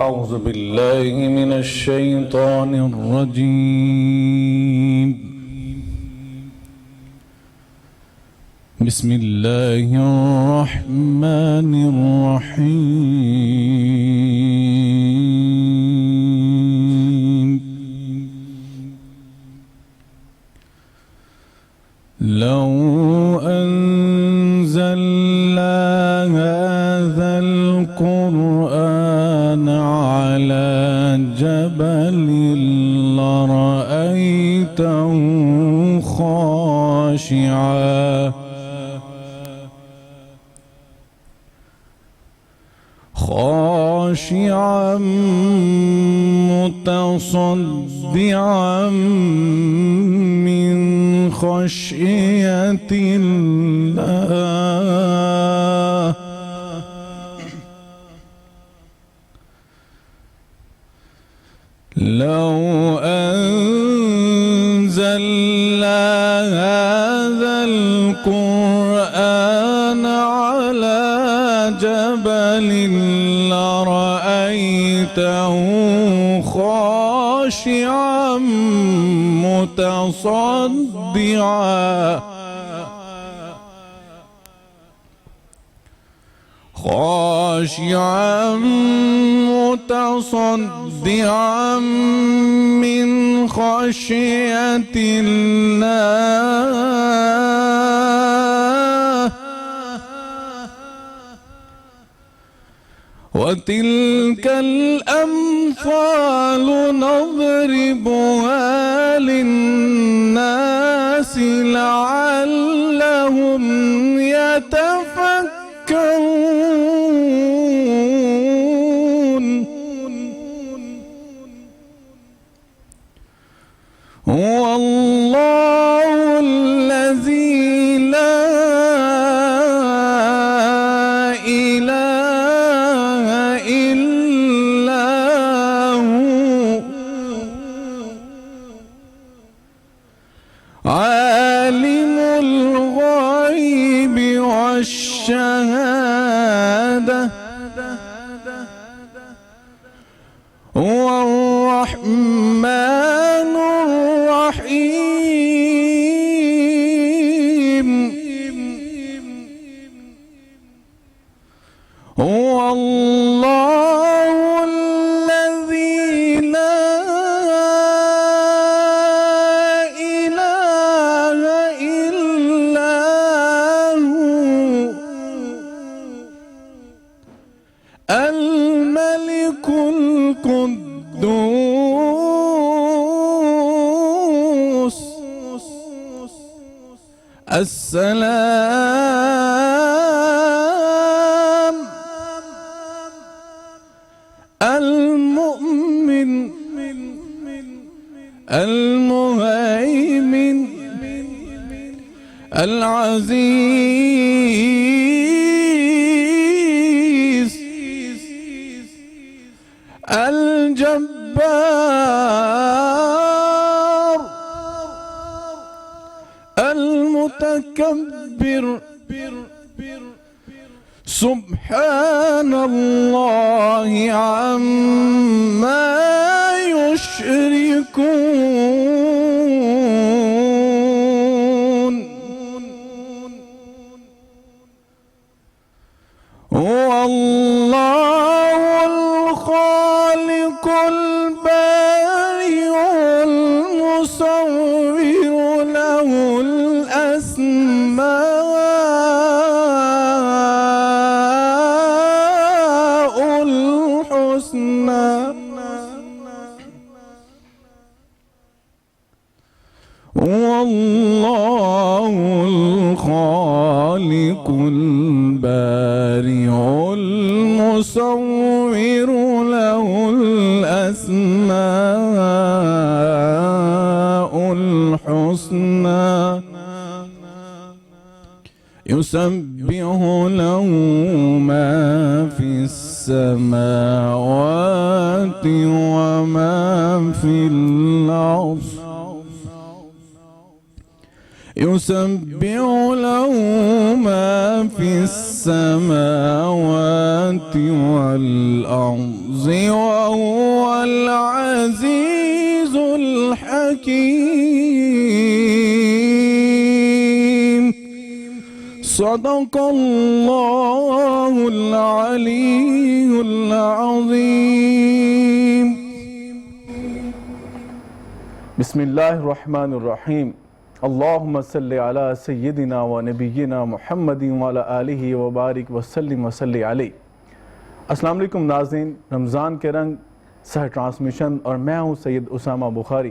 أعوذ بالله من الشيطان الرجيم. بسم الله الرحمن الرحيم. لو أنزلنا هذا القرآن على جبل لرأيته خاشعا متصدعا من خشية الله. لو أنزلنا هذا القرآن على جبل لرأيته خاشعا متصدعا من خشية الله. وتلك الأمثال نضربها للناس لعلهم يتفكرون. هو الله الذي لا إله إلا هو عالم الغيب والشهادة. هو الرحمن الرحيم. هو الله الذي لا إله إلا هو الملك القدوس السلام المؤمن المهيمن العزيز الجبار المتكبر. سبحان الله عما يشركون. هو الله الخالق البارئ المصور له الأسماء الحسنى. هو الله الخالق البارئ المصور له الأسماء الحسنى. يسبح له ما في السماوات وما في الأرض. يسبح له ما في السماوات والأرض صدق اللہ العلی العظیم۔ بسم اللہ الرحمن الرحیم۔ اللہم صلی علی سیدنا و نبینا محمد وعلی آلہ وبارک وسلم وصلی علیہ۔ السلام علیکم ناظرین، رمضان کے رنگ سہ ٹرانسمیشن اور میں ہوں سید اسامہ بخاری۔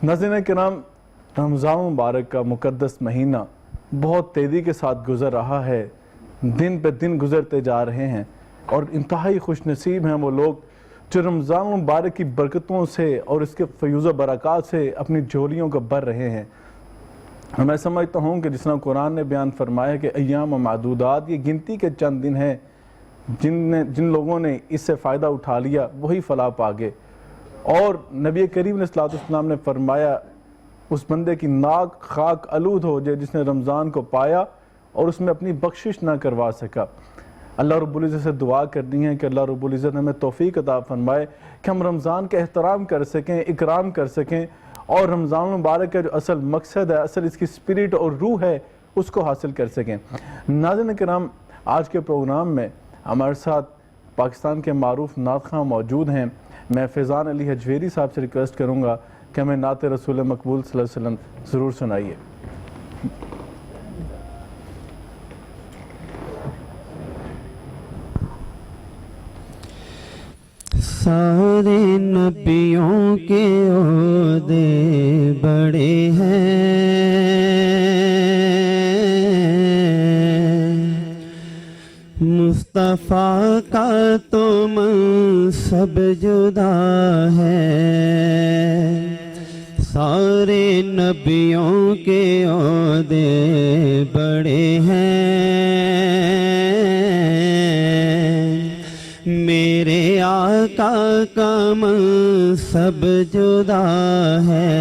ناظرین کرام، رمضان مبارک کا مقدس مہینہ بہت تیزی کے ساتھ گزر رہا ہے، دن پہ دن گزرتے جا رہے ہیں، اور انتہائی خوش نصیب ہیں وہ لوگ جو رمضان مبارک کی برکتوں سے اور اس کے فیوز و برکات سے اپنی جھولیوں کو بھر رہے ہیں۔ میں سمجھتا ہوں کہ جس طرح قرآن نے بیان فرمایا کہ ایام معدودات، یہ گنتی کے چند دن ہیں، جن لوگوں نے اس سے فائدہ اٹھا لیا وہی فلاح پا گئے۔ اور نبی کریم علیہ السلام نے فرمایا اس بندے کی ناک خاک آلود ہو جائے جس نے رمضان کو پایا اور اس میں اپنی بخشش نہ کروا سکا۔ اللہ رب العزت سے دعا کرنی ہے کہ اللہ رب العزت ہمیں توفیق عطا فرمائے کہ ہم رمضان کا احترام کر سکیں، اکرام کر سکیں، اور رمضان مبارک کا جو اصل مقصد ہے، اصل اس کی اسپرٹ اور روح ہے، اس کو حاصل کر سکیں۔ ناظرین کرام، آج کے پروگرام میں ہمارے ساتھ پاکستان کے معروف نعت خواں موجود ہیں۔ میں فیضان علی حجویری صاحب سے ریکویسٹ کروں گا کہ ہمیں نعت رسول مقبول صلی اللہ علیہ وسلم ضرور سنائیے۔ سارے نبیوں کے عہدے بڑے ہیں، مصطفیٰ کا تو منصب جدا ہے۔ سارے نبیوں کے عہدے بڑے ہیں، میرے آقا کا منصب جدا ہے۔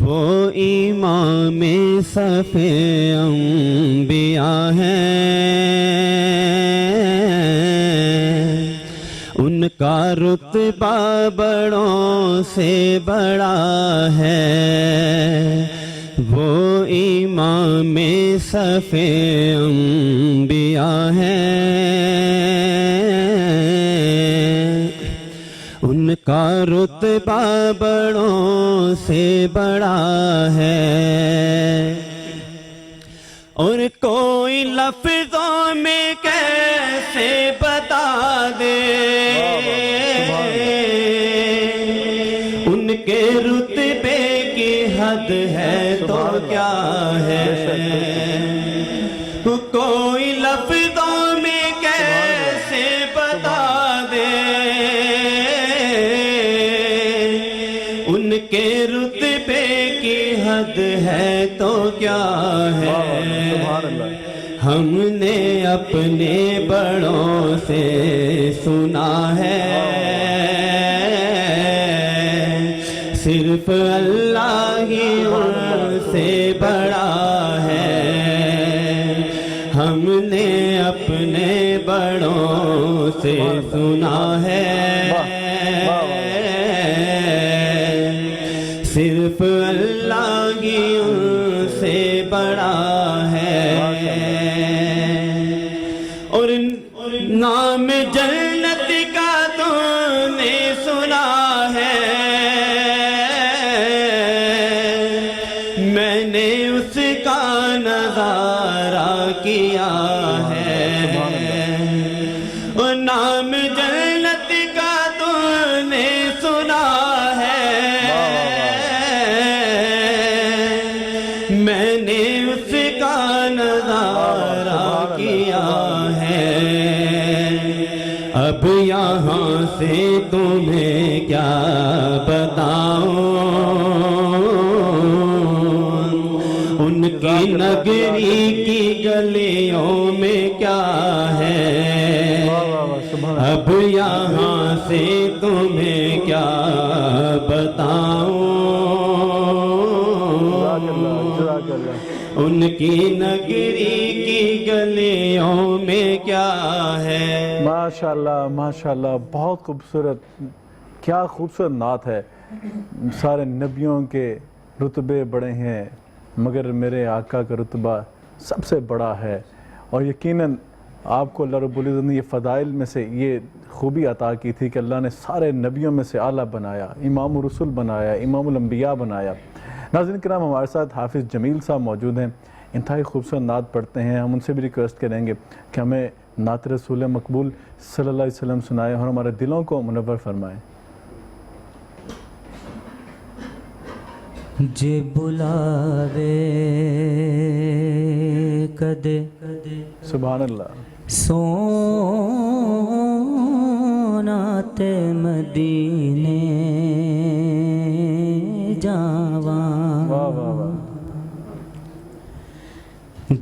وہ امام صف انبیاء ہیں، ان کا رتبہ بڑوں سے بڑا ہے۔ وہ امام صف انبیاء ہیں، ان کا رتبہ بڑوں سے بڑا ہے۔ اور کوئی لفظوں میں کیسے بتا دے ان کے رتبے کی حد ہے تو کیا ہے۔ کوئی لفظوں میں کیسے بتا دے ان کے رتبے کی حد ہے تو کیا ہے۔ ہم نے اپنے بڑوں سے سنا ہے، صرف اللہ ہی ان سے بڑا ہے۔ ہم نے اپنے بڑوں سے سنا ہے، صرف اللہ ہی ان سے بڑا ہے۔ اور نام جنت کا تو نے سنا ہے، میں نے اس کا نظارہ کیا ہے۔ اور نام جنت کا تو نے سنا ہے، میں نے اس کا نظارہ کیا ہے۔ اب یہاں سے تمہیں کیا بتاؤں، ان کی نگری کی گلیوں میں کیا ہے۔ اب یہاں سے تمہیں کیا بتاؤں، ان کی نگری کی گلیوں میں کیا ہے۔ ماشاءاللہ ماشاءاللہ، بہت خوبصورت، کیا خوبصورت نعت ہے۔ سارے نبیوں کے رتبے بڑے ہیں، مگر میرے آقا کا رتبہ سب سے بڑا ہے. اور یقیناً آپ کو اللہ رب العزت نے یہ فضائل میں سے یہ خوبی عطا کی تھی کہ اللہ نے سارے نبیوں میں سے اعلیٰ بنایا, امام الرسل بنایا, امام الانبیاء بنایا. ناظرین کرام, ہمارے ساتھ حافظ جمیل صاحب موجود ہیں, انتہائی خوبصورت نعت پڑھتے ہیں. ہم ان سے بھی ریکویسٹ کریں گے کہ ہمیں نعت رسول مقبول صلی اللہ علیہ وسلم سنائیں اور ہمارے دلوں کو منور فرمائیں. جے بلاوے کدے سبحان اللہ. سونا تے مدینے جاواں, واہ واہ واہ.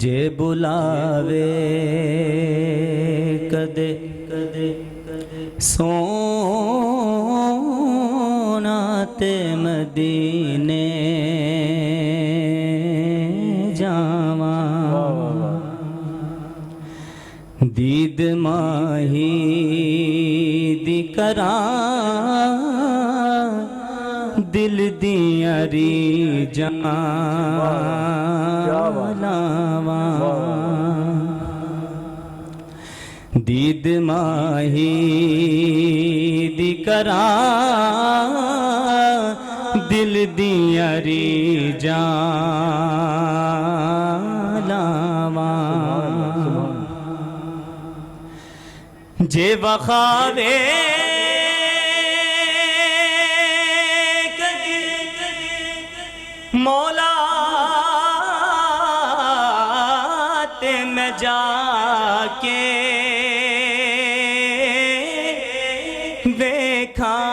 جے بلاوے کدے سونا تے مدینے جاواں, دید ماہی دی کراں دل دیاں ریجاں لاواں, دید ماہی دی کراں دل دیاں ریجاں لاواں, جے وخاوے کدی مولا تے میں جا کے دیکھاں,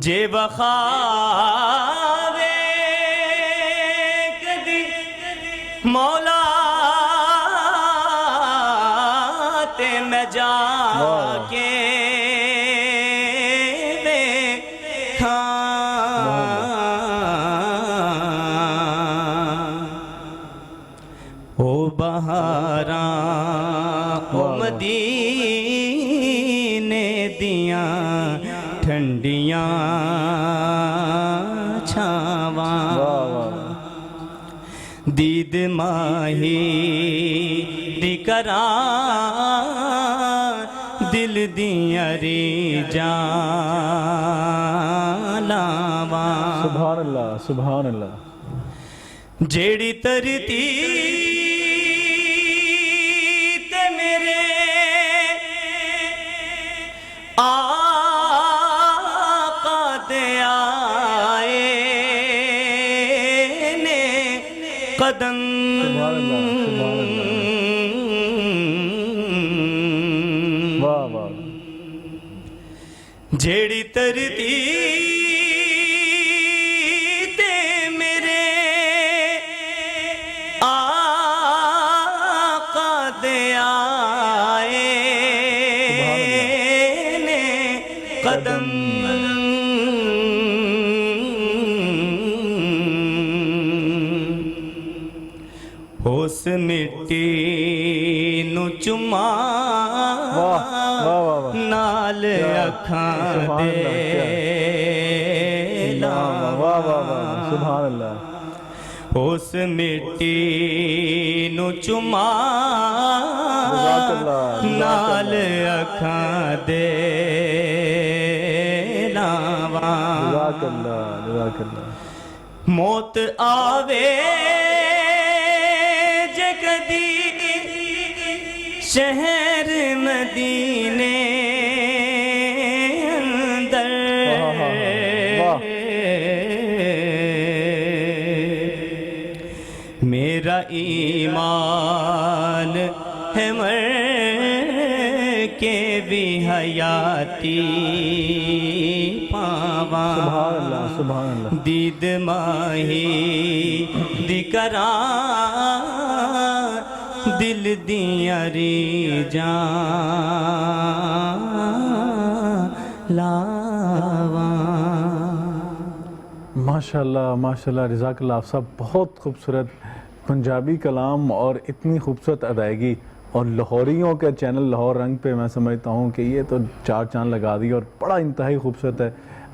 جے وخاوے کدی مولا تے میں جا کے دیکھاں, او بہاراں او مدینے دیاں ٹھنڈیاں چھاواں, دید ماہی دی کراں دل دیاں ریجاں لاواں, سبحان اللہ سبحان اللہ. جیڑی ترتی تے میرے آقا دے آئے نے قدم, سبحان اللہ سبحان اللہ. واہ واہ. جیڑی ترتی تے میرے آقا دے آئے نے قدم, اس مٹی نو چما نال اکھاں دے لاواں, سبحان اللہ. اس مٹی نو چما نال اکھاں دے لاواں, جزاک اللہ جزاک اللہ. موت آوے جے کدی شہر مدینے اندر, میرا ایمان ہے مر کے بھی حیاتی پاواں, سبحان اللہ سبحان اللہ. دید ماہی دی کراں دل دیاں ریجاں لاواں. ماشاءاللہ ماشاءاللہ, جزاک اللہ آپ صاحب. بہت خوبصورت پنجابی کلام اور اتنی خوبصورت ادائیگی. اور لاہوریوں کے چینل لاہور رنگ پہ میں سمجھتا ہوں کہ یہ تو 4 چاند لگا دی اور بڑا انتہائی خوبصورت ہے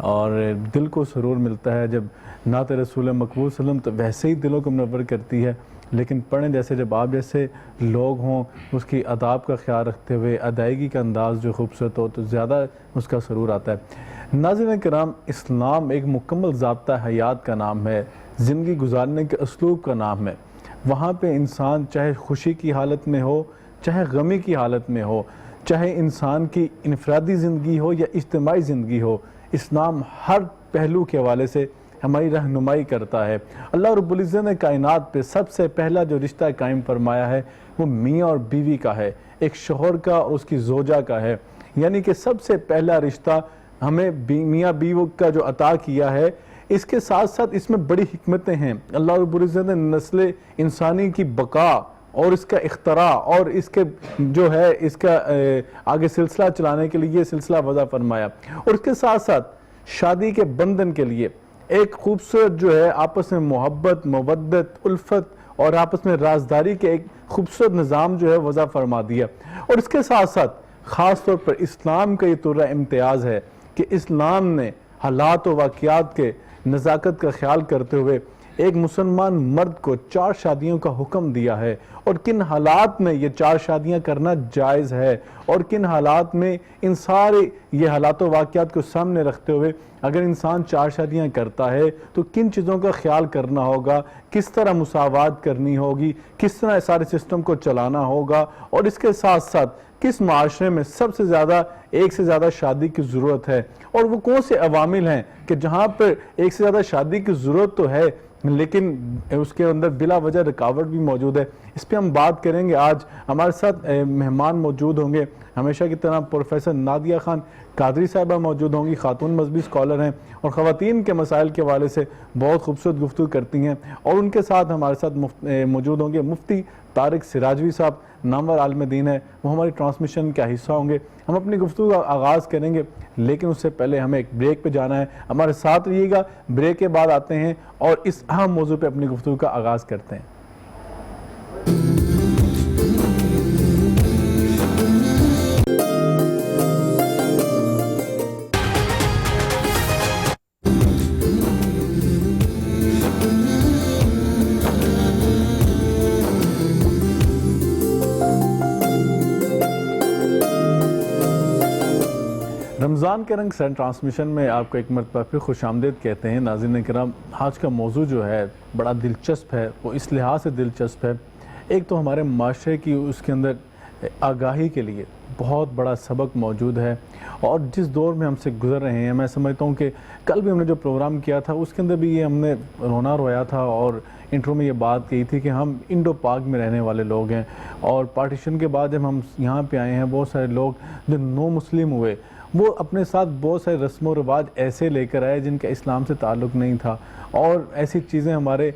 اور دل کو سرور ملتا ہے جب نعت رسول مقبول صلی اللہ علیہ وسلم، تو ویسے ہی دلوں کو منور کرتی ہے، لیکن پڑھیں جیسے جب آپ جیسے لوگ ہوں اس کی آداب کا خیال رکھتے ہوئے، ادائیگی کا انداز جو خوبصورت ہو تو زیادہ اس کا سرور آتا ہے۔ ناظرین کرام، اسلام ایک مکمل ضابطہ حیات کا نام ہے، زندگی گزارنے کے اسلوب کا نام ہے۔ وہاں پہ انسان چاہے خوشی کی حالت میں ہو، چاہے غمی کی حالت میں ہو، چاہے انسان کی انفرادی زندگی ہو یا اجتماعی زندگی ہو، اسلام ہر پہلو کے حوالے سے ہماری رہنمائی کرتا ہے۔ اللہ رب العزت نے کائنات پہ سب سے پہلا جو رشتہ قائم فرمایا ہے وہ میاں اور بیوی کا ہے، ایک شوہر کا اور اس کی زوجہ کا ہے، یعنی کہ سب سے پہلا رشتہ ہمیں میاں بیوی کا جو عطا کیا ہے۔ اس کے ساتھ ساتھ اس میں بڑی حکمتیں ہیں۔ اللہ رب العزت نے نسل انسانی کی بقا اور اس کا اختراع اور اس کے جو ہے اس کا آگے سلسلہ چلانے کے لیے یہ سلسلہ وضع فرمایا، اور اس کے ساتھ ساتھ شادی کے بندھن کے لیے ایک خوبصورت جو ہے آپس میں محبت، مودت، الفت اور آپس میں رازداری کے ایک خوبصورت نظام جو ہے وضع فرما دیا۔ اور اس کے ساتھ ساتھ خاص طور پر اسلام کا یہ طرح امتیاز ہے کہ اسلام نے حالات و واقعات کے نزاکت کا خیال کرتے ہوئے ایک مسلمان مرد کو 4 شادیوں کا حکم دیا ہے، اور کن حالات میں یہ 4 شادیاں کرنا جائز ہے، اور کن حالات میں ان سارے یہ حالات و واقعات کو سامنے رکھتے ہوئے اگر انسان 4 شادیاں کرتا ہے تو کن چیزوں کا خیال کرنا ہوگا، کس طرح مساوات کرنی ہوگی، کس طرح سارے سسٹم کو چلانا ہوگا، اور اس کے ساتھ ساتھ کس معاشرے میں سب سے زیادہ ایک سے زیادہ شادی کی ضرورت ہے، اور وہ کون سے عوامل ہیں کہ جہاں پر ایک سے زیادہ شادی کی ضرورت تو ہے لیکن اس کے اندر بلا وجہ رکاوٹ بھی موجود ہے۔ اس پہ ہم بات کریں گے۔ آج ہمارے ساتھ مہمان موجود ہوں گے، ہمیشہ کی طرح پروفیسر نادیہ خان قادری صاحبہ موجود ہوں گی، خاتون مذہبی اسکالر ہیں اور خواتین کے مسائل کے حوالے سے بہت خوبصورت گفتگو کرتی ہیں، اور ان کے ساتھ ہمارے ساتھ موجود ہوں گے مفتی طارق سراجوی صاحب، نامور عالم دین ہے، وہ ہماری ٹرانسمیشن کا حصہ ہوں گے۔ ہم اپنی گفتگو کا آغاز کریں گے، لیکن اس سے پہلے ہمیں ایک بریک پہ جانا ہے۔ ہمارے ساتھ رہیے گا، بریک کے بعد آتے ہیں اور اس اہم موضوع پہ اپنی گفتگو کا آغاز کرتے ہیں۔ رمضان کے رنگ سینڈ ٹرانسمیشن میں آپ کو ایک مرتبہ پھر خوش آمدید کہتے ہیں۔ ناظرین کرام، آج کا موضوع جو ہے بڑا دلچسپ ہے، وہ اس لحاظ سے دلچسپ ہے، ایک تو ہمارے معاشرے کی اس کے اندر آگاہی کے لیے بہت بڑا سبق موجود ہے، اور جس دور میں ہم سے گزر رہے ہیں، میں سمجھتا ہوں کہ کل بھی ہم نے جو پروگرام کیا تھا اس کے اندر بھی یہ ہم نے رونا رویا تھا اور انٹرو میں یہ بات کہی تھی کہ ہم انڈو پاک میں رہنے والے لوگ ہیں، اور پارٹیشن کے بعد جب ہم یہاں پہ آئے ہیں بہت سارے لوگ جو نو مسلم ہوئے وہ اپنے ساتھ بہت سارے رسم و رواج ایسے لے کر آئے جن کا اسلام سے تعلق نہیں تھا، اور ایسی چیزیں ہمارے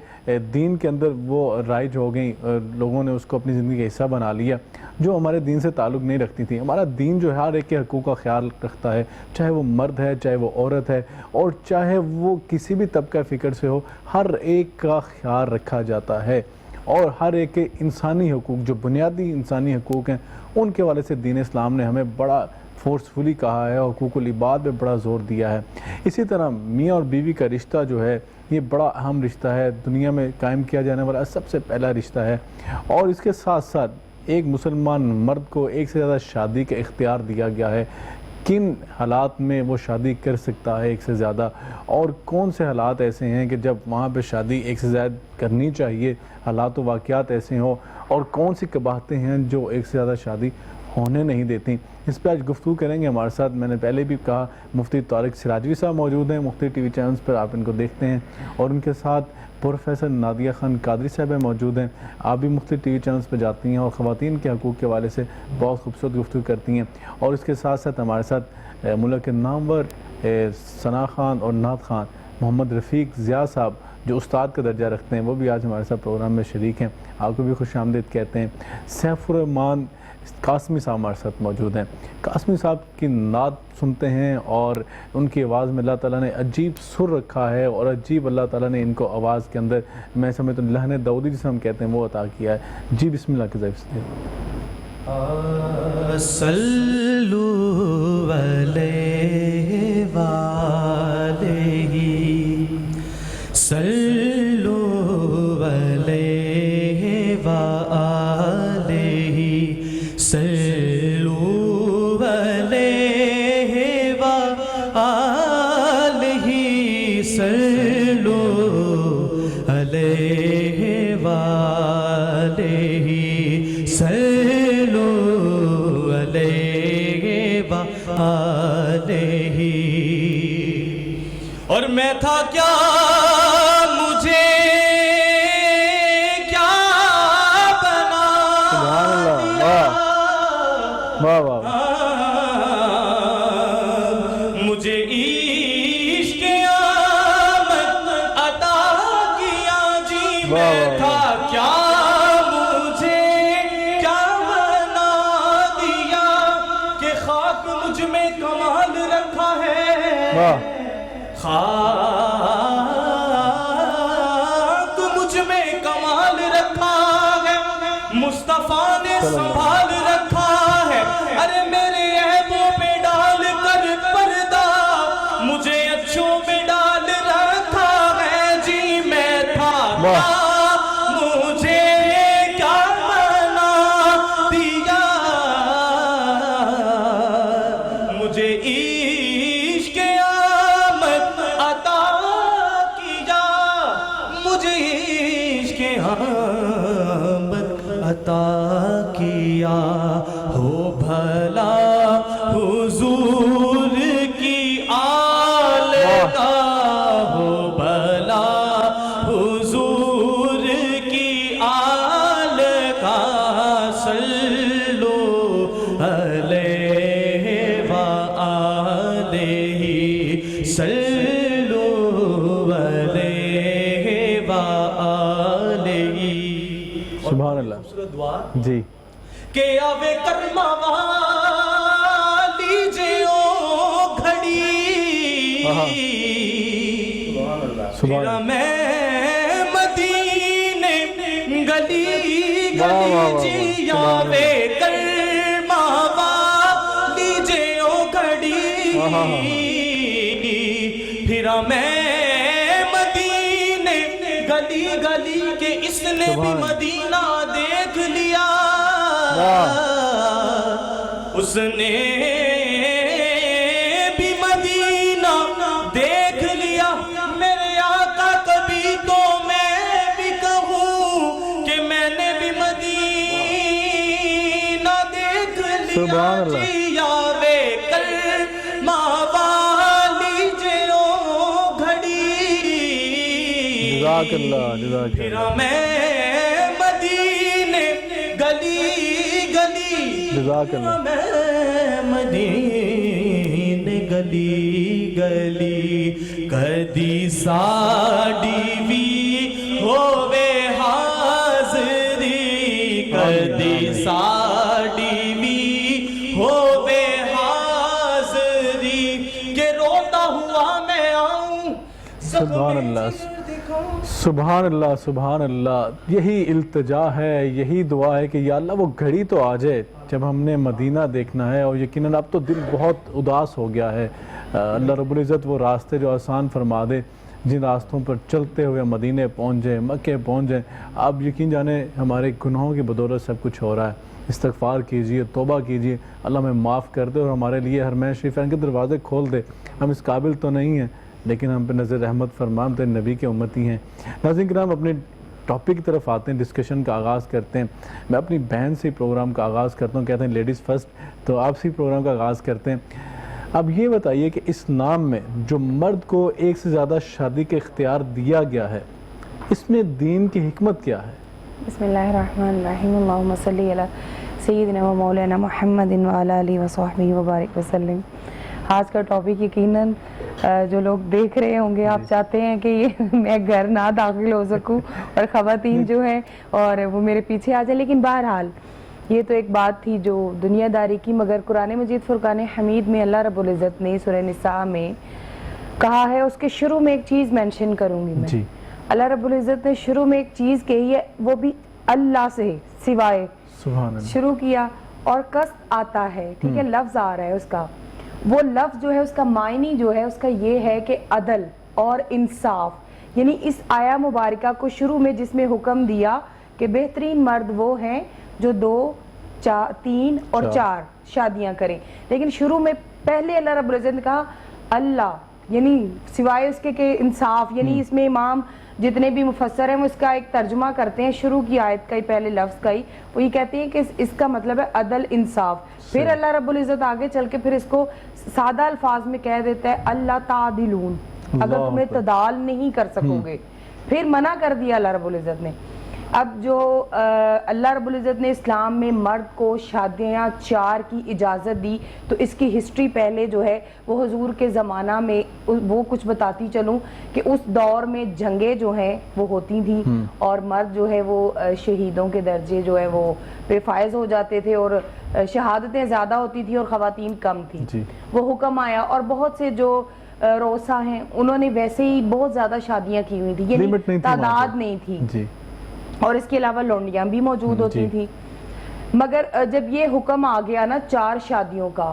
دین کے اندر وہ رائج ہو گئیں، لوگوں نے اس کو اپنی زندگی کا حصہ بنا لیا جو ہمارے دین سے تعلق نہیں رکھتی تھیں۔ ہمارا دین جو ہے ہر ایک کے حقوق کا خیال رکھتا ہے، چاہے وہ مرد ہے، چاہے وہ عورت ہے، اور چاہے وہ کسی بھی طبقہ فکر سے ہو، ہر ایک کا خیال رکھا جاتا ہے، اور ہر ایک کے انسانی حقوق جو بنیادی انسانی حقوق ہیں ان کے حوالے سے دین اسلام نے ہمیں بڑا فورسفلی کہا ہے، حقوق العباد پہ بڑا زور دیا ہے۔ اسی طرح میاں اور بیوی کا رشتہ جو ہے یہ بڑا اہم رشتہ ہے، دنیا میں قائم کیا جانے والا سب سے پہلا رشتہ ہے، اور اس کے ساتھ ساتھ ایک مسلمان مرد کو ایک سے زیادہ شادی کا اختیار دیا گیا ہے۔ کن حالات میں وہ شادی کر سکتا ہے ایک سے زیادہ، اور کون سے حالات ایسے ہیں کہ جب وہاں پہ شادی ایک سے زیادہ کرنی چاہیے، حالات و واقعات ایسے ہوں، اور کون سی قباحتیں ہیں جو ایک سے زیادہ شادی ہونے نہیں دیتی۔ اس پہ آج گفتگو کریں گے۔ ہمارے ساتھ میں نے پہلے بھی کہا مفتی طارق سراجوی صاحب موجود ہیں، مفتی ٹی وی چینلز پر آپ ان کو دیکھتے ہیں، اور ان کے ساتھ پروفیسر نادیہ خان قادری صاحب موجود ہیں، آپ بھی مفتی ٹی وی چینلز پہ جاتی ہیں اور خواتین کے حقوق کے حوالے سے بہت خوبصورت گفتگو کرتی ہیں، اور اس کے ساتھ ساتھ ہمارے ساتھ ملک کے نامور ثنا خان اور نعت خان محمد رفیق ضیاء صاحب جو استاد کا درجہ رکھتے ہیں، وہ بھی آج ہمارے ساتھ پروگرام میں شریک ہیں، آپ کو بھی خوش آمدید کہتے ہیں۔ سیف الرحمان قاسمی صاحب ہمارے ساتھ موجود ہیں۔ قاسمی صاحب کی نعت سنتے ہیں اور ان کی آواز میں اللہ تعالیٰ نے عجیب سر رکھا ہے، اور عجیب اللہ تعالیٰ نے ان کو آواز کے اندر میں سمجھتا ہوں لہن داؤدی جسے ہم کہتے ہیں وہ عطا کیا ہے۔ جی بسم اللہ کے ذریعے سے صلو علیہ وآلہ صلو علیہ وآلہ صلو علیہ وآلہ صلو علیہ وآلہ صلو علیہ وآلہ۔ اور میں تھا کیا مجھے کیا بنا دیا، واہ واہ واہ، مجھے عشق آمد عطا کیا جی، میں تھا کیا مجھے کیا بنا دیا کہ خاک مجھ میں کمال رکھا ہے، واہ خاک مجھ میں کمال رکھا ہے، مصطفیٰ نے سنبھال رکھا ہے، ارے میرے عیبوں پہ ڈال کر پردہ مجھے اچھوں میں ڈال رکھا ہے جی، میں تھا کیا مجھے کیا بنا دیا، مجھے عشق آمد عطا کیا، مجھے عشق آمد عطا کیا، ہو بھلا حضور کی آل کا، ہو بھلا حضور کی آل کا، صلو علیہ وآلہ صلو علیہ وآلہ۔ سبحان اللہ، دعا جی کہ آوے کرما والی جیو گھڑی، سبحان پھر اللہ، میں مدینے گلی گلی جی، آوے کرما والی جیو گھڑی، پھر میں مدینے گلی گلی کہ اس نے بھی مدینہ دیکھ لیا، اس نے بھی مدینہ دیکھ لیا، میرے آقا کبھی تو میں بھی کہوں کہ میں نے بھی مدینہ دیکھ لیا سبحان اللہ، جی، آوے کرما والی جیو گھڑی، جزاک اللہ، جزاک پھر اللہ، میں مدینے گلی گلی، جزاک اللہ، میں مدینے گلی گلی، کدی ساڑی بھی ہووے حاضری، کدی ساڑی بھی ہووے حاضری، کہ روتا ہوا میں آؤں سبحان اللہ، سبحان اللہ، سبحان اللہ، یہی التجا ہے، یہی دعا ہے کہ یا اللہ وہ گھڑی تو آ جائے جب ہم نے مدینہ دیکھنا ہے، اور یقیناً اب تو دل بہت اداس ہو گیا ہے، اللہ رب العزت وہ راستے جو آسان فرما دے، جن راستوں پر چلتے ہوئے مدینے پہنچ جائیں، مکے پہنچ جائیں۔ آپ یقین جانے ہمارے گناہوں کی بدولت سب کچھ ہو رہا ہے، استغفار کیجئے، توبہ کیجئے، اللہ ہمیں معاف کر دے اور ہمارے لیے حرمین شریفین کے دروازے کھول دے۔ ہم اس قابل تو نہیں ہیں لیکن ہم پہ نظر رحمت فرما، ہم تو نبی کے امتی ہیں۔ ناظرین کرام، اپنے ٹاپک کی طرف آتے ہیں، ڈسکشن کا آغاز کرتے ہیں۔ میں اپنی بہن سے پروگرام کا آغاز کرتا ہوں، کہتے ہیں لیڈیز فرسٹ، تو آپ سے پروگرام کا آغاز کرتے ہیں۔ اب یہ بتائیے کہ اس نام میں جو مرد کو ایک سے زیادہ شادی کے اختیار دیا گیا ہے، اس میں دین کی حکمت کیا ہے؟ بسم اللہ الرحمن الرحیم، اللہم صلی علی سیدنا و مولانا محمد وعلی آلہ وصحبہ وبارک وسلم۔ آج کا ٹاپک یقیناً جو لوگ دیکھ رہے ہوں گے، آپ چاہتے ہیں کہ یہ میں گھر نہ داخل ہو سکوں اور خواتین جو ہیں اور وہ میرے پیچھے آ جائیں، لیکن بہرحال یہ تو ایک بات تھی جو دنیا داری کی، مگر قرآن مجید فرقان حمید میں اللہ رب العزت نے سورہ نساء میں کہا ہے، اس کے شروع میں ایک چیز مینشن کروں گی میں۔ جی، اللہ رب العزت نے شروع میں ایک چیز کہی ہے، وہ بھی اللہ سے سوائے سبحان اللہ، شروع کیا، اور قصد آتا ہے، ٹھیک ہے، لفظ آ رہا ہے اس کا، وہ لفظ جو ہے اس کا معنی جو ہے اس کا یہ ہے کہ عدل اور انصاف، یعنی اس آیا مبارکہ کو شروع میں جس میں حکم دیا کہ بہترین مرد وہ ہیں جو 2 3 اور 4 شادیاں کریں، لیکن شروع میں پہلے اللہ رب العزت نے کہا اللہ، یعنی سوائے اس کے کہ انصاف، یعنی اس میں امام جتنے بھی مفسر ہیں وہ اس کا ایک ترجمہ کرتے ہیں شروع کی آیت کا ہی، پہلے لفظ کا ہی، وہ یہ کہتے ہیں کہ اس کا مطلب ہے عدل انصاف۔ پھر اللہ رب العزت آگے چل کے پھر اس کو سادہ الفاظ میں کہہ دیتا ہے اللہ تعدلون، اگر تم اعتدال نہیں کر سکو گے، پھر منع کر دیا اللہ رب العزت نے۔ اب جو اللہ رب العزت نے اسلام میں مرد کو شادیاں 4 کی اجازت دی، تو اس کی ہسٹری پہلے جو ہے وہ حضور کے زمانہ میں وہ کچھ بتاتی چلوں کہ اس دور میں جنگیں جو ہیں وہ ہوتی تھیں اور مرد جو ہے وہ شہیدوں کے درجے جو ہے وہ پہ فائز ہو جاتے تھے اور شہادتیں زیادہ ہوتی تھی اور خواتین کم تھیں، وہ حکم آیا اور بہت سے جو روسا ہیں انہوں نے ویسے ہی بہت زیادہ شادیاں کی ہوئی تھی، یعنی تعداد نہیں تھی، اور اس کے علاوہ لونڈیاں بھی موجود ہوتی تھی۔ مگر جب یہ حکم آ گیا نا 4 شادیوں کا،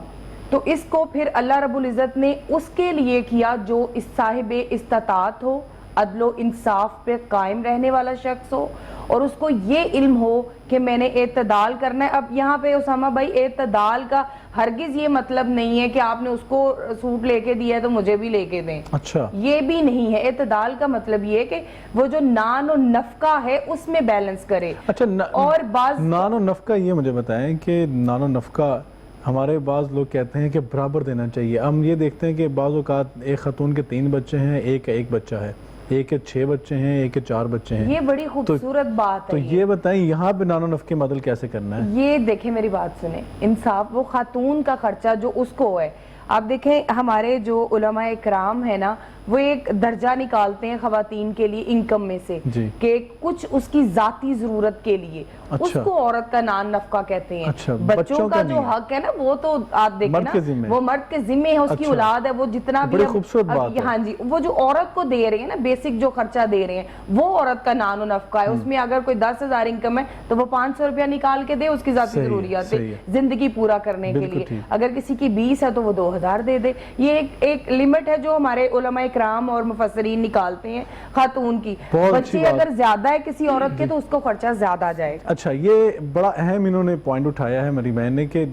تو اس کو پھر اللہ رب العزت نے اس کے لیے کیا جو اس صاحب استطاعت ہو، عدل و انصاف پہ قائم رہنے والا شخص ہو، اور اس کو یہ علم ہو کہ میں نے اعتدال کرنا ہے۔ اب یہاں پہ اسامہ بھائی اعتدال کا ہرگز یہ مطلب نہیں ہے کہ آپ نے اس کو سوٹ لے کے دیا ہے تو مجھے بھی لے کے دیں، اچھا یہ بھی نہیں ہے۔ اعتدال کا مطلب یہ ہے کہ وہ جو نان و نفقہ ہے اس میں بیلنس کرے۔ اچھا اور بعض نان و نفقہ یہ مجھے بتائیں کہ نان و نفقہ ہمارے بعض لوگ کہتے ہیں کہ برابر دینا چاہیے، ہم یہ دیکھتے ہیں کہ بعض اوقات ایک خاتون کے 3 بچے ہیں، ایک کا 1 بچہ ہے، ایک کے 6 بچے ہیں، ایک کے 4 بچے ہیں، یہ بڑی خوبصورت بات ہے۔ تو یہ بتائیں یہاں پہ نان و نفقے مدل کیسے کرنا ہے؟ یہ دیکھیں میری بات سنیں، انصاف وہ خاتون کا خرچہ جو اس کو ہے، آپ دیکھیں ہمارے جو علماء اکرام ہے نا وہ ایک درجہ نکالتے ہیں خواتین کے لیے انکم میں سے کہ کچھ اس کی ذاتی ضرورت کے لیے اس کو عورت کا نان نفقہ کہتے ہیں۔ بچوں کا جو حق ہے نا وہ تو آپ دیکھیں نا وہ مرد کے ذمہ ہے، اس کی اولاد ہے، وہ جتنا بھی ہاں جی وہ جو عورت کو دے رہے ہیں نا بیسک جو خرچہ دے رہے ہیں وہ عورت کا نان و نفقہ ہے۔ اس میں اگر کوئی 10,000 انکم ہے تو وہ 500 روپیہ نکال کے دے اس کی ذاتی ضروریات زندگی پورا کرنے کے لیے، اگر کسی کی 20 ہے تو وہ 2,000 دے دے۔ یہ ایک لمٹ ہے جو ہمارے علماء اکرام اور مفسرین نکالتے ہیں خاتون کی۔ بچے اگر زیادہ ہے کسی عورت کے تو اس کو خرچہ زیادہ جائے گا۔ اچھا یہ بڑا اہم انہوں نے پوائنٹ اٹھایا ہے میری بہن نے کہ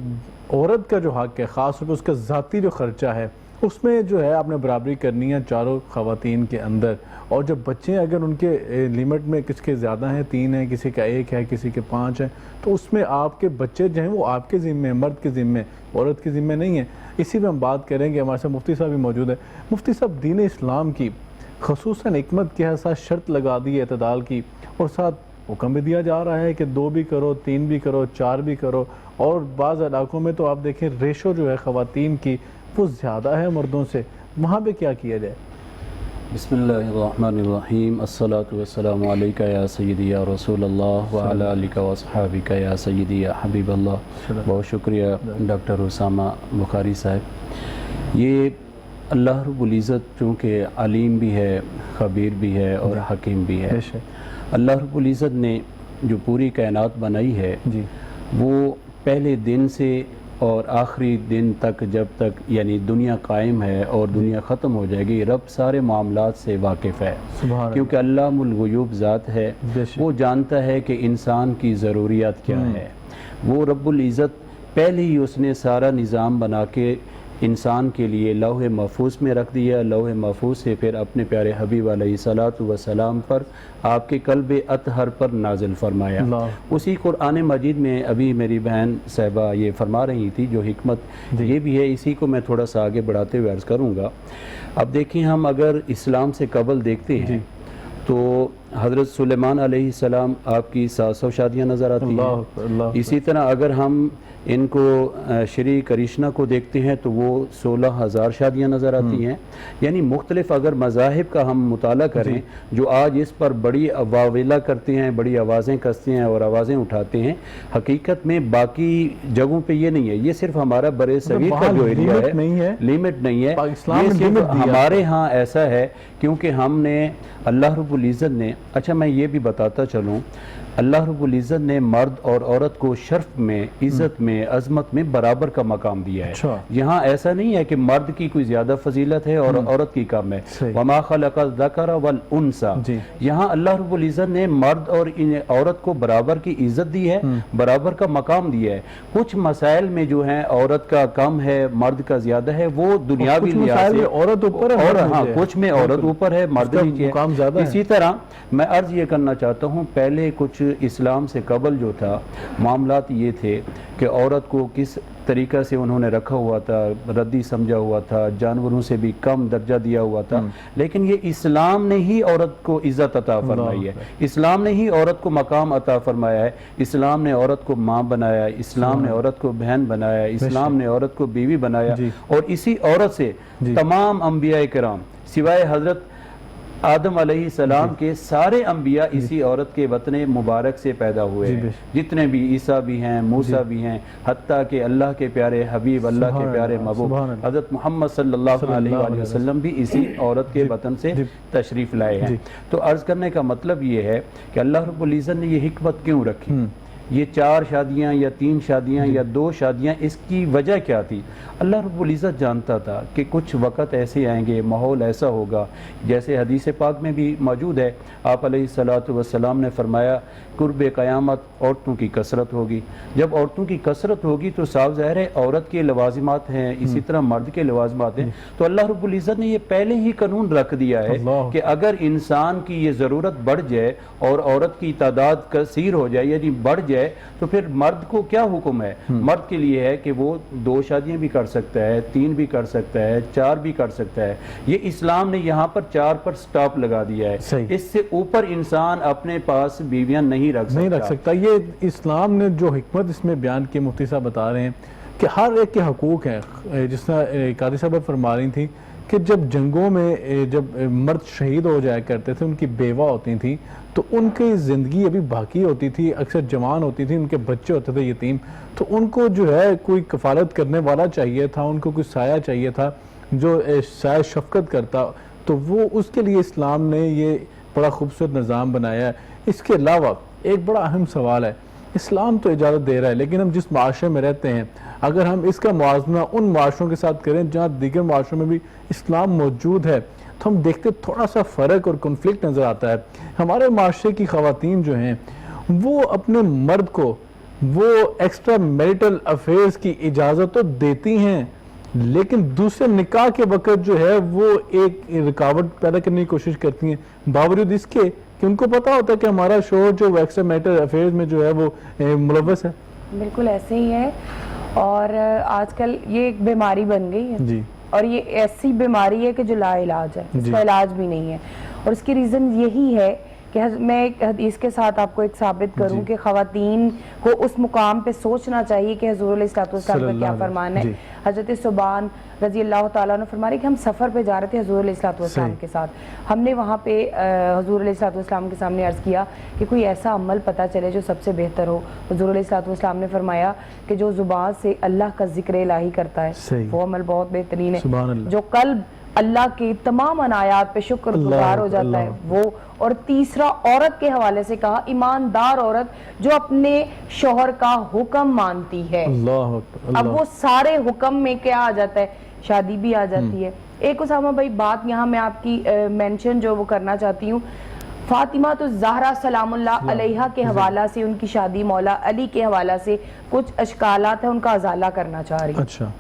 عورت کا جو حق ہے خاص طور پر اس کا ذاتی جو خرچہ ہے اس میں جو ہے آپ نے برابری کرنی ہے 4 خواتین کے اندر، اور جب بچے اگر ان کے لیمٹ میں کس کے زیادہ ہیں 3 ہیں، کسی کا 1 ہے، کسی کے 5 ہیں، تو اس میں آپ کے بچے جو ہیں وہ آپ کے ذمہ ہیں، مرد کے ذمہ، عورت کے ذمہ نہیں ہے۔ اسی میں ہم بات کریں گے، ہمارے ساتھ مفتی صاحب بھی موجود ہے۔ مفتی صاحب دین اسلام کی خصوصاً حکمت کے ساتھ شرط لگا دی ہے اعتدال کی، اور ساتھ حکم بھی دیا جا رہا ہے کہ 2 بھی کرو، 3 بھی کرو، 4 بھی کرو، اور بعض علاقوں میں تو آپ دیکھیں ریشو جو ہے خواتین کی وہ زیادہ ہے مردوں سے، وہاں پہ کیا کیا جائے؟ بسم اللہ الرحمن الرحیم، الصلاۃ والسلام علیکہ یا سیدی یا رسول اللہ وعلی آلکہ واصحابکہ یا سیدی یا حبیب اللہ۔ بہت شکریہ ڈاکٹر اسامہ بخاری صاحب۔ یہ اللہ رب العزت چونکہ علیم بھی ہے، خبیر بھی ہے اور حکیم بھی ہے۔ اللہ رب العزت نے جو پوری کائنات بنائی ہے وہ پہلے دن سے اور آخری دن تک جب تک یعنی دنیا قائم ہے اور دنیا ختم ہو جائے گی، رب سارے معاملات سے واقف ہے، کیونکہ علام الغیوب ذات ہے، وہ جانتا ہے کہ انسان کی ضروریات کیا ہے۔ وہ رب العزت پہلے ہی اس نے سارا نظام بنا کے انسان کے لیے لوح محفوظ میں رکھ دیا، لوح محفوظ سے پھر اپنے پیارے حبیب علیہ الصلاۃ والسلام پر آپ کے قلب اطہر پر نازل فرمایا۔ اسی قرآن مجید میں ابھی میری بہن صاحبہ یہ فرما رہی تھی جو حکمت یہ بھی ہے، اسی کو میں تھوڑا سا آگے بڑھاتے ہوئے عرض کروں گا۔ اب دیکھیں ہم اگر اسلام سے قبل دیکھتے ہیں تو حضرت سلیمان علیہ السلام آپ کی 700 شادیاں نظر آتی ہیں۔ اسی طرح اگر ہم ان کو شری کرشنا کو دیکھتے ہیں تو وہ 16,000 شادیاں نظر آتی ہیں۔ یعنی مختلف اگر مذاہب کا ہم مطالعہ کریں جو آج اس پر بڑی واویلا کرتے ہیں، بڑی آوازیں کستے ہیں اور آوازیں اٹھاتے ہیں، حقیقت میں باقی جگہوں پہ یہ نہیں ہے۔ یہ صرف ہمارا برِ صغیر کا جو ایریا ہے، لیمٹ نہیں ہے، یہ صرف ہمارے ہاں ایسا ہے کیونکہ ہم نے اللہ رب العزت نے، اچھا میں یہ بھی بتاتا چلوں، اللہ رب العزت نے مرد اور عورت کو شرف میں، عزت میں، عظمت میں برابر کا مقام دیا ہے. یہاں ایسا نہیں ہے کہ مرد کی کوئی زیادہ فضیلت ہے اور عورت کی کم ہے. وَمَا خَلَقَ الذَّكَرَ وَالْأُنْثَى. یہاں اللہ رب العزت نے مرد اور عورت کو برابر کی عزت دی ہے، برابر کا مقام دیا ہے. کچھ مسائل میں جو ہیں عورت کا کم ہے، مرد کا زیادہ ہے، وہ دنیاوی لحاظ سے عورت اوپر ہے، ہاں کچھ میں عورت اوپر ہے، مرد نیچے ہے. اسی طرح میں عرض یہ کرنا چاہتا ہوں، پہلے کچھ اسلام سے قبل جو تھا معاملات یہ تھے کہ عورت کو کس طریقہ سے انہوں نے رکھا ہوا تھا، ردی سمجھا ہوا تھا، جانوروں سے بھی کم درجہ دیا ہوا تھا. لیکن یہ اسلام نے ہی عورت کو عزت عطا فرمائی ہے، اسلام نے ہی عورت کو مقام عطا فرمایا ہے. اسلام نے عورت کو ماں بنایا، اسلام نے عورت کو بہن بنایا، اسلام نے عورت کو بیوی بنایا. اور اسی عورت سے تمام انبیاء کرام سوائے حضرت آدم علیہ السلام کے سارے انبیاء اسی عورت کے وطن مبارک سے پیدا ہوئے ہیں. جتنے بھی عیسیٰ بھی ہیں، موسیٰ بھی ہیں، حتیٰ کہ اللہ کے پیارے حبیب، اللہ کے پیارے محبوب حضرت محمد صلی اللہ علیہ وآلہ وسلم بھی اسی عورت کے وطن سے تشریف لائے ہیں. تو عرض کرنے کا مطلب یہ ہے کہ اللہ رب العزت نے یہ حکمت کیوں رکھی؟ یہ 4 شادیاں یا 3 شادیاں یا 2 شادیاں، اس کی وجہ کیا تھی؟ اللہ رب العزت جانتا تھا کہ کچھ وقت ایسے آئیں گے، ماحول ایسا ہوگا، جیسے حدیث پاک میں بھی موجود ہے. آپ علیہ السلام نے فرمایا قرب قیامت عورتوں کی کثرت ہوگی. جب عورتوں کی کثرت ہوگی تو صاف ظاہر ہے عورت کے لوازمات ہیں، اسی طرح مرد کے لوازمات ہیں. تو اللہ رب العزت نے یہ پہلے ہی قانون رکھ دیا ہے کہ اگر انسان کی یہ ضرورت بڑھ جائے اور عورت کی تعداد کثیر ہو جائے، یعنی بڑھ جائے، تو پھر مرد کو کیا حکم ہے؟ مرد کے لیے ہے کہ وہ 2 شادیاں بھی کر سکتا ہے، 3 بھی کر سکتا ہے، 4 بھی کر سکتا ہے. یہ اسلام نے یہاں پر 4 پر سٹاپ لگا دیا ہے. اس سے اوپر انسان اپنے پاس بیویاں نہیں رکھ سکتا. یہ اسلام نے جو حکمت اس میں بیان کی، مفتی صاحب بتا رہے ہیں کہ ہر ایک کے حقوق ہیں. جس طرح قاضی صاحب فرما رہی تھی کہ جب جنگوں میں جب مرد شہید ہو جایا کرتے تھے، ان کی بیوہ ہوتی تھیں، تو ان کی زندگی ابھی باقی ہوتی تھی، اکثر جوان ہوتی تھی، ان کے بچے ہوتے تھے یتیم، تو ان کو جو ہے کوئی کفالت کرنے والا چاہیے تھا، ان کو کوئی سایہ چاہیے تھا جو سایہ شفقت کرتا. تو وہ اس کے لیے اسلام نے یہ بڑا خوبصورت نظام بنایا ہے. اس کے علاوہ ایک بڑا اہم سوال ہے، اسلام تو اجازت دے رہا ہے، لیکن ہم جس معاشرے میں رہتے ہیں، اگر ہم اس کا موازنہ ان معاشروں کے ساتھ کریں جہاں دیگر معاشروں میں بھی اسلام موجود ہے، تو ہم دیکھتے تھوڑا سا فرق اور کنفلکٹ نظر آتا ہے. ہمارے معاشرے کی خواتین جو ہیں وہ اپنے مرد کو وہ ایکسٹرا میریٹل افیئرز کی اجازت تو دیتی ہیں، لیکن دوسرے نکاح کے وقت جو ہے وہ ایک رکاوٹ پیدا کرنے کی کوشش کرتی ہیں، باوجود اس کے کہ ان کو پتا ہوتا ہے کہ ہمارا شوہر جو ایکسٹرا میریٹل افیئرز میں جو ہے وہ ملوث ہے. بالکل ایسے ہی ہے، اور آج کل یہ ایک بیماری بن گئی ہے جی، اور یہ ایسی بیماری ہے کہ جو لا علاج ہے، اس کا علاج بھی نہیں ہے. اور اس کی ریزن یہی ہے کہ میں ایک حدیث کے ساتھ آپ کو ایک ثابت کروں کہ خواتین کو اس مقام پہ سوچنا چاہیے کہ حضور علیہ السلام کا کیا فرمان ہے. حضرت صبان رضی اللہ تعالیٰ نے فرمایا کہ ہم سفر پہ جا رہے تھے حضور علیہ السلام کے ساتھ. ہم نے وہاں پہ حضور علیہ السلام کے سامنے عرض کیا کہ کوئی ایسا عمل پتہ چلے جو سب سے بہتر ہو. حضور علیہ السلام نے فرمایا کہ جو زبان سے اللہ کا ذکر الہی کرتا ہے وہ عمل بہت بہترین ہے. جو قلب اللہ کی تمام عنایات پہ شکر گزار ہو جاتا ہے وہ. اور تیسرا عورت کے حوالے سے کہا ایماندار عورت جو اپنے شوہر کا حکم مانتی ہے. اب وہ سارے حکم میں کیا آ جاتا ہے؟ شادی بھی آ جاتی ہے. ایک اسامہ بھائی بات یہاں میں آپ کی مینشن جو وہ کرنا چاہتی ہوں، فاطمہ تو زہرا سلام اللہ علیہا کے حوالہ سے، ان کی شادی مولا علی کے حوالہ سے کچھ اشکالات ہیں، ان کا ازالہ کرنا چاہ رہی. اچھا،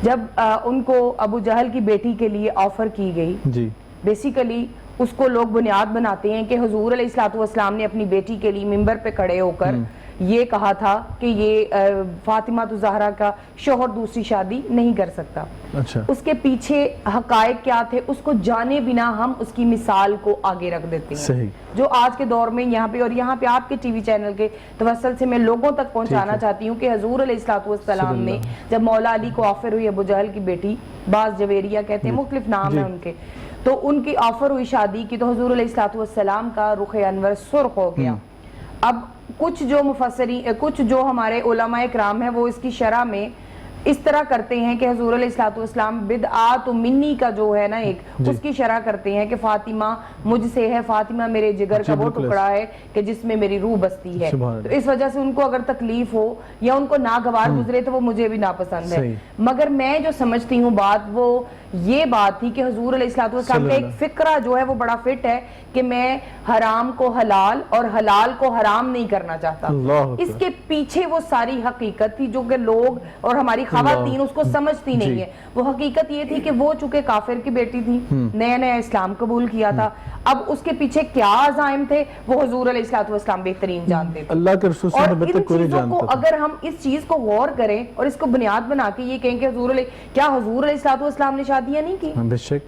جب ان کو ابو جہل کی بیٹی کے لیے آفر کی گئی، جی بیسیکلی اس کو لوگ بنیاد بناتے ہیں کہ حضور علیہ السلام نے اپنی بیٹی کے لیے منبر پہ کھڑے ہو کر یہ کہا تھا کہ یہ فاطمہ زہرا کا شوہر دوسری شادی نہیں کر سکتا. اچھا، اس کے پیچھے حقائق کیا تھے اس کو جانے بنا ہم اس کی مثال کو آگے رکھ دیتے ہیں. صحیح. جو آج کے دور میں یہاں پہ اور یہاں پہ آپ کے ٹی وی چینل کے توسل سے میں لوگوں تک پہنچانا چاہتی ہوں کہ حضور علیہ السلام نے جب مولا علی کو آفر ہوئی ابو جہل کی بیٹی، بعض جویریہ کہتے ہیں، مختلف نام ہیں ان کے، تو ان کی آفر ہوئی شادی کی تو حضور علیہ السلام کا رخ انور سرخ ہو گیا. اب کچھ جو مفسرین، کچھ جو ہمارے علماء اکرام ہیں وہ اس کی شرح میں اس طرح کرتے ہیں کہ حضور علیہ الصلوۃ والسلام بدعات منی کا جو ہے نا ایک اس کی شرح کرتے ہیں کہ فاطمہ مجھ سے ہے، فاطمہ میرے جگر کا وہ ٹکڑا ہے کہ جس میں میری روح بستی ہے. تو اس وجہ سے ان کو اگر تکلیف ہو یا ان کو ناگوار گزرے تو وہ مجھے بھی ناپسند ہے. مگر میں جو سمجھتی ہوں بات وہ یہ بات تھی کہ حضور علیہ الصلوۃ والسلام کا ایک فکرہ جو ہے وہ بڑا فٹ ہے کہ میں حرام کو حلال اور حلال کو حرام نہیں کرنا چاہتا. اس کے پیچھے وہ ساری حقیقت تھی جو کہ لوگ اور ہماری خواتین اس کو سمجھتی نہیں ہے. وہ حقیقت یہ تھی کہ وہ چونکہ کافر کی بیٹی تھی، نیا نیا اسلام قبول کیا تھا، اب اس کے پیچھے کیا عزائم تھے وہ حضور علیہ الصلوۃ والسلام بہترین جانتے تھے. اللہ کے رسول اور ان چیزوں کو اگر ہم اس چیز کو غور کریں اور اس کو بنیاد بنا کے یہ کہیں کہ حضور علیہ الصلوۃ والسلام نے شادیاں نہیں کی؟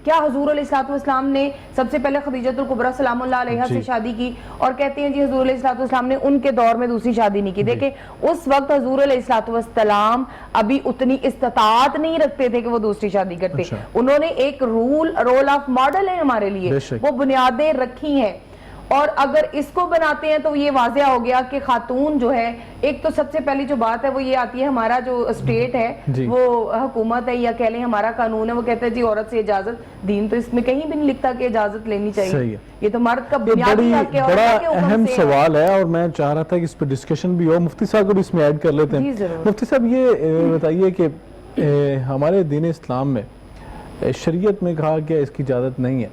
کیا حضور علیہ الصلوۃ والسلام نے سب سے پہلے خدیجۃ الکبریٰ سلام اللہ علیہا سے شادی کی اور کہتے ہیں جی حضور علیہ الصلوۃ والسلام نے ان کے دور میں دوسری شادی نہیں کی؟ دیکھیں اس وقت حضور علیہ الصلوۃ والسلام ابھی اتنی استطاعت نہیں رکھتے تھے کہ وہ دوسری شادی کرتے. انہوں نے ایک رول آف ماڈل ہے ہمارے لیے، وہ بنیادیں رکھی ہیں. اور اگر اس کو بناتے ہیں تو یہ واضح ہو گیا کہ خاتون جو ہے، ایک تو سب سے پہلی جو بات ہے وہ یہ آتی ہے، ہمارا جو اسٹیٹ ہے وہ حکومت ہے یا کہہ لیں ہمارا قانون ہے، وہ کہتا ہے جی عورت سے اجازت، دین تو اس میں کہیں بھی نہیں لکھتا کہ اجازت لینی چاہیے. یہ تو مرد کا بنیادی حق ہے. بڑا اہم سوال ہے اور میں چاہ رہا تھا کہ اس پہ ڈسکشن بھی ہو. مفتی صاحب کو بھی اس میں ایڈ کر لیتے ہیں. مفتی صاحب یہ بتائیے کہ ہمارے دین اسلام میں شریعت میں کہا گیا اس کی اجازت نہیں ہے،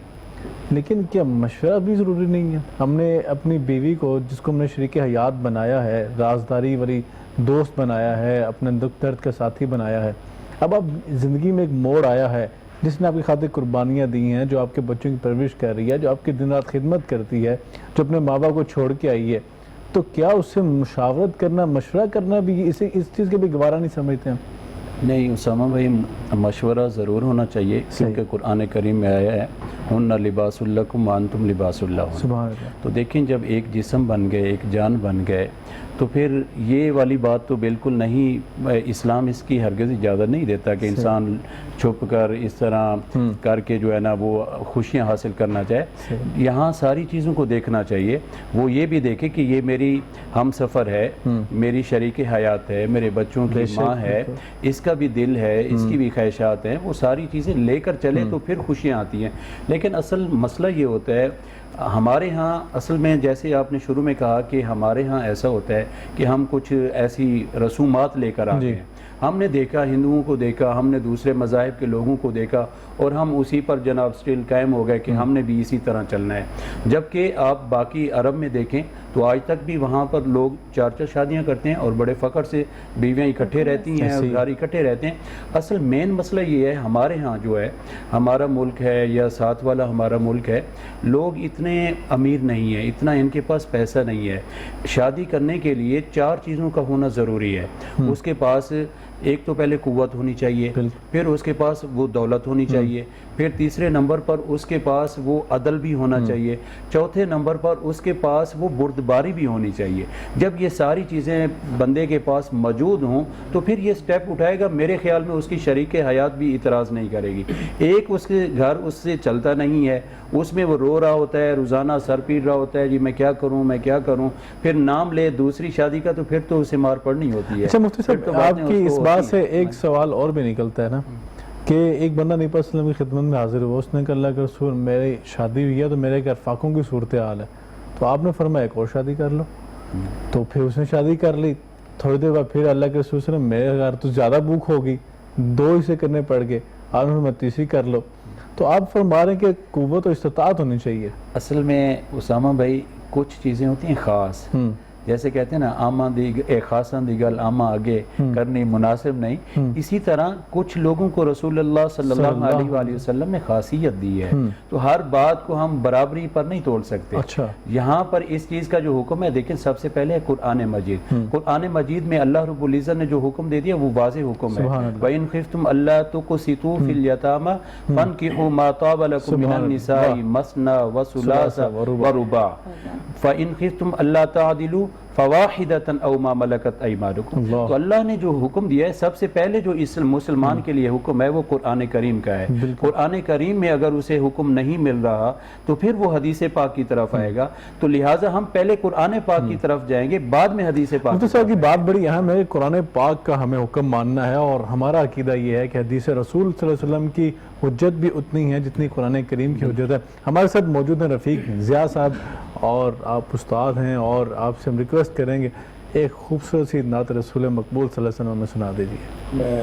لیکن کیا مشورہ بھی ضروری نہیں ہے؟ ہم نے اپنی بیوی کو، جس کو ہم نے شریک حیات بنایا ہے، رازداری والی دوست بنایا ہے، اپنے دکھ درد کا ساتھی بنایا ہے، اب زندگی میں ایک موڑ آیا ہے جس نے آپ کی خاطر قربانیاں دی ہیں، جو آپ کے بچوں کی پرورش کر رہی ہے، جو آپ کی دن رات خدمت کرتی ہے، جو اپنے ماں باپ کو چھوڑ کے آئی ہے، تو کیا اس سے مشاورت کرنا، مشورہ کرنا بھی اس چیز کے بھی گوارا نہیں سمجھتے ہیں؟ نہیں اسامہ بھائی، مشورہ ضرور ہونا چاہیے کیونکہ قرآن کریم میں آیا ہے ہن لباس لکم وانتم لباس لہن. سبحان اللہ. تو دیکھیں جب ایک جسم بن گئے، ایک جان بن گئے، تو پھر یہ والی بات تو بالکل نہیں، اسلام اس کی ہرگز اجازت نہیں دیتا کہ انسان چھپ کر اس طرح کر کے جو ہے نا وہ خوشیاں حاصل کرنا چاہے. یہاں ساری چیزوں کو دیکھنا چاہیے. وہ یہ بھی دیکھے کہ یہ میری ہم سفر ہے، میری شریک حیات ہے، میرے بچوں کی ماں ہے، اس کا بھی دل ہے، اس کی بھی خواہشات ہیں، وہ ساری چیزیں لے کر چلے تو پھر خوشیاں آتی ہیں. لیکن اصل مسئلہ یہ ہوتا ہے ہمارے ہاں، اصل میں جیسے آپ نے شروع میں کہا کہ ہمارے ہاں ایسا ہوتا ہے کہ ہم کچھ ایسی رسومات لے کر آتے ہیں. ہم نے دیکھا، ہندوؤں کو دیکھا، ہم نے دوسرے مذاہب کے لوگوں کو دیکھا اور ہم اسی پر جناب سٹل قائم ہو گئے کہ ہم نے بھی اسی طرح چلنا ہے. جبکہ آپ باقی عرب میں دیکھیں تو آج تک بھی وہاں پر لوگ 4 شادیاں کرتے ہیں اور بڑے فخر سے بیویاں اکٹھے رہتی ہیں اور گھر اکٹھے رہتے ہیں. اصل مین مسئلہ یہ ہے ہمارے ہاں جو ہے، ہمارا ملک ہے یا ساتھ والا ہمارا ملک ہے، لوگ اتنے امیر نہیں ہیں، اتنا ان کے پاس پیسہ نہیں ہے. شادی کرنے کے لیے 4 چیزوں کا ہونا ضروری ہے. اس کے پاس ایک تو پہلے قوت ہونی چاہیے، پھر اس کے پاس وہ دولت ہونی چاہیے، پھر تیسرے نمبر پر اس کے پاس وہ عدل بھی ہونا چاہیے، چوتھے نمبر پر اس کے پاس وہ بردباری بھی ہونی چاہیے. جب یہ ساری چیزیں بندے کے پاس موجود ہوں تو پھر یہ سٹیپ اٹھائے گا. میرے خیال میں اس کی شریک حیات بھی اعتراض نہیں کرے گی. ایک اس کے گھر اس سے چلتا نہیں ہے، اس میں وہ رو رہا ہوتا ہے، روزانہ سر پیٹ رہا ہوتا ہے، جی میں کیا کروں میں کیا کروں، پھر نام لے دوسری شادی کا تو پھر تو اسے مار پڑنی ہوتی ہے. اچھا مفتی صاحب، آپ کی اس بات سے ایک سوال اور بھی نکلتا ہے نا کہ ایک بندہ نبی صلی اللہ علیہ وسلم کی خدمت میں حاضر ہوا، اس نے کہا اللہ کے رسول میری شادی ہوئی ہے تو میرے گھر فاقوں کی صورتحال ہے، تو آپ نے فرمایا ایک اور شادی کر لو. تو پھر اس نے شادی کر لی. تھوڑی دیر بعد پھر اللہ کے رسول نے میرے گھر تو زیادہ بھوک ہوگی، 2 اسے کرنے پڑ گئے، آپ نے فرمایا تیسری کر لو. تو آپ فرما رہے ہیں کہ قوت و استطاعت ہونی چاہیے. اصل میں اسامہ بھائی کچھ چیزیں ہوتی ہیں خاص، جیسے کہتے ہیں نا آما دی خاصاً دی گل آما آگے کرنی مناسب نہیں. اسی طرح کچھ لوگوں کو رسول اللہ صلی اللہ علیہ وآلہ وسلم نے خاصیت دی ہے، تو ہر بات کو ہم برابری پر نہیں تول سکتے. یہاں پر اس چیز کا جو حکم ہے دیکھیں، سب سے پہلے قرآن مجید. قرآن مجید میں اللہ رب العزت نے جو حکم دے دیا وہ واضح حکم ہے. وَإِنْ خِفْتُمْ أَلَّا تُقْسِطُوا فِي الْيَتَامَى فَانكِحُوا مَا طَابَ لَكُم مِّنَ النِّسَاءِ مَثْنَىٰ وَثُلَاثَ وَرُبَاعَ فَإِنْ خِفْتُمْ أَلَّا تَعْدِلُوا فواحدۃ او ما ملکت ایمانکم۔ اللہ۔ تو اللہ نے جو حکم دیا ہے، سب سے پہلے جو مسلمان کے لیے حکم ہے وہ قرآن کریم کا ہے۔ قرآن کریم میں اگر اسے حکم نہیں مل رہا تو پھر وہ حدیث پاک کی طرف آئے گا، تو لہٰذا ہم پہلے قرآن پاک کی طرف جائیں گے، بعد میں حدیث پاک۔ مفتی صاحب کی بات بڑی اہم ہے، قرآن پاک کا ہمیں حکم ماننا ہے، اور ہمارا عقیدہ یہ ہے کہ حدیث رسول صلی اللہ علیہ وسلم کی حجت بھی اتنی ہے جتنی قرآن کریم کی حجت ہے۔ ہمارے ساتھ موجود ہیں رفیق ضیاء صاحب، اور آپ استاد ہیں، اور آپ سے ہم ریکویسٹ کریں گے ایک خوبصورت سی نعت رسول مقبول صلی اللہ علیہ وسلم میں سنا دیجیے۔ میں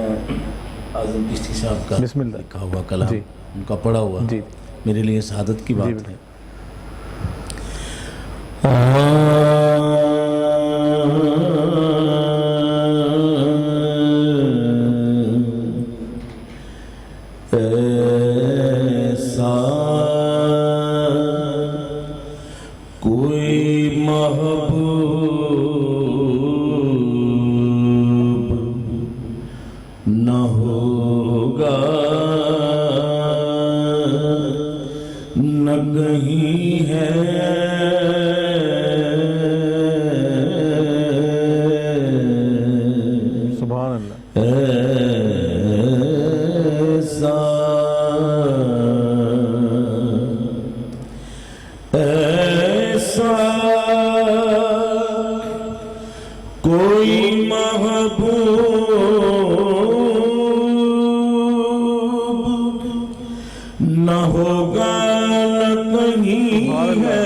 اعظم چشتی صاحب کا بسم اللہ۔ لکھا ہوا کلام جی۔ ان کا پڑھا ہوا جی۔ میرے لیے سعادت کی بات ہے۔ ایسا کوئی محبوب نہ ہوگا، نہ کہیں ہے سبحان اللہ۔ ایسا ایسا کوئی محبوب نہ ہوگا، نہ کہیں ہے،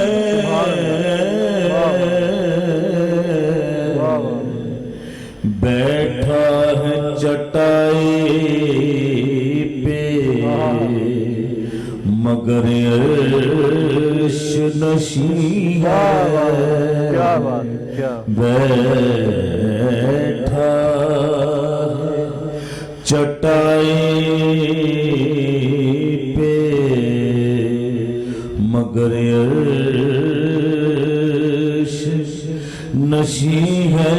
بیٹھا ہے چٹائی پہ مگر عرش نشین ہے، کیا بات ہے، کیا بیٹھا ہے چٹائی پہ مگر عرش نشین ہے،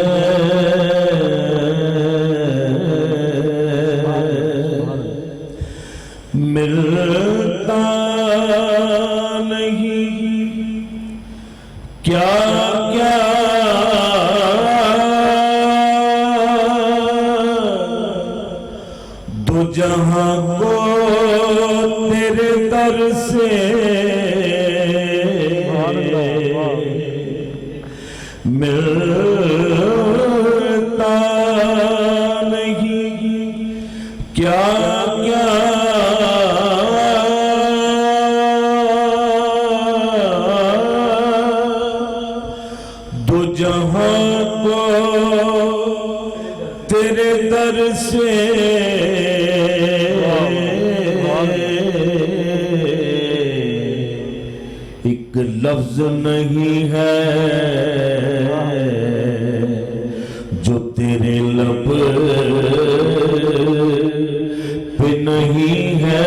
ملتا نہیں کیا کیا دو جہاں کو تیرے در سے، ملتا نہیں کیا کیا دو جہاں کو تیرے در سے، ایک لفظ نہیں ہے جو تیرے لب پہ نہیں ہے،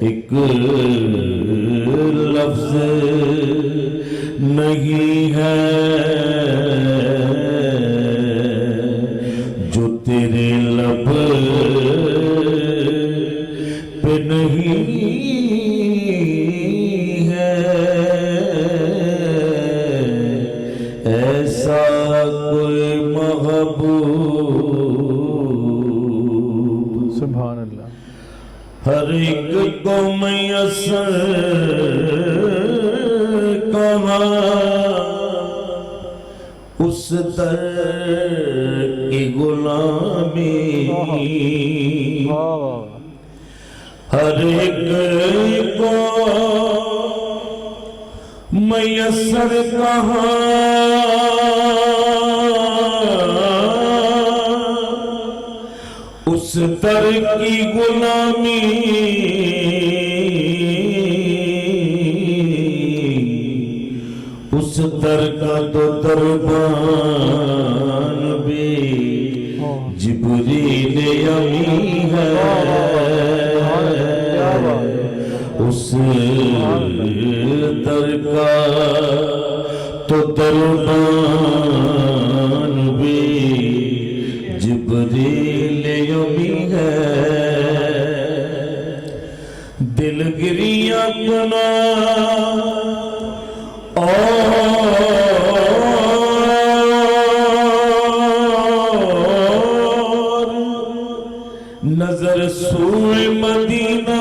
ایک لفظ نہیں ہے جو تیرے لب پہ نہیں ہے، ایسا کوئی محبوب سبحان اللہ۔ ہر ایک کو میسر کہاں اس در کی غلامی، ہر ایک کو میسر کہاں اس در کی غلامی، اس در کا تو دربان بھی جبریل امی ہے، اس در کا تو دربان بھی جبریل امی ہے، دل گریاں اپنا اور نظر سوئے مدینہ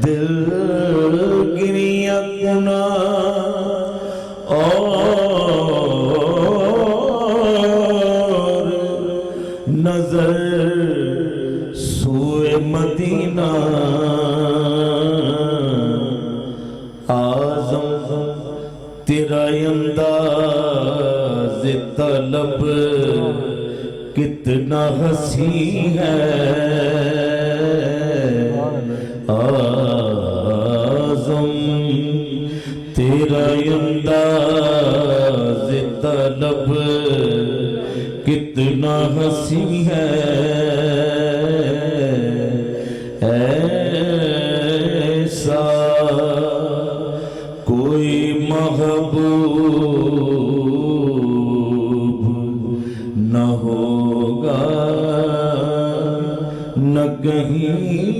دل گری اپنا اور نظر سوئے مدینہ آزم تیرا انداز طلب کتنا حسین ہے آزم تیرا انداز طلب کتنا حسین ہے ایسا کوئی محبوب نہ ہوگا نہ کہیں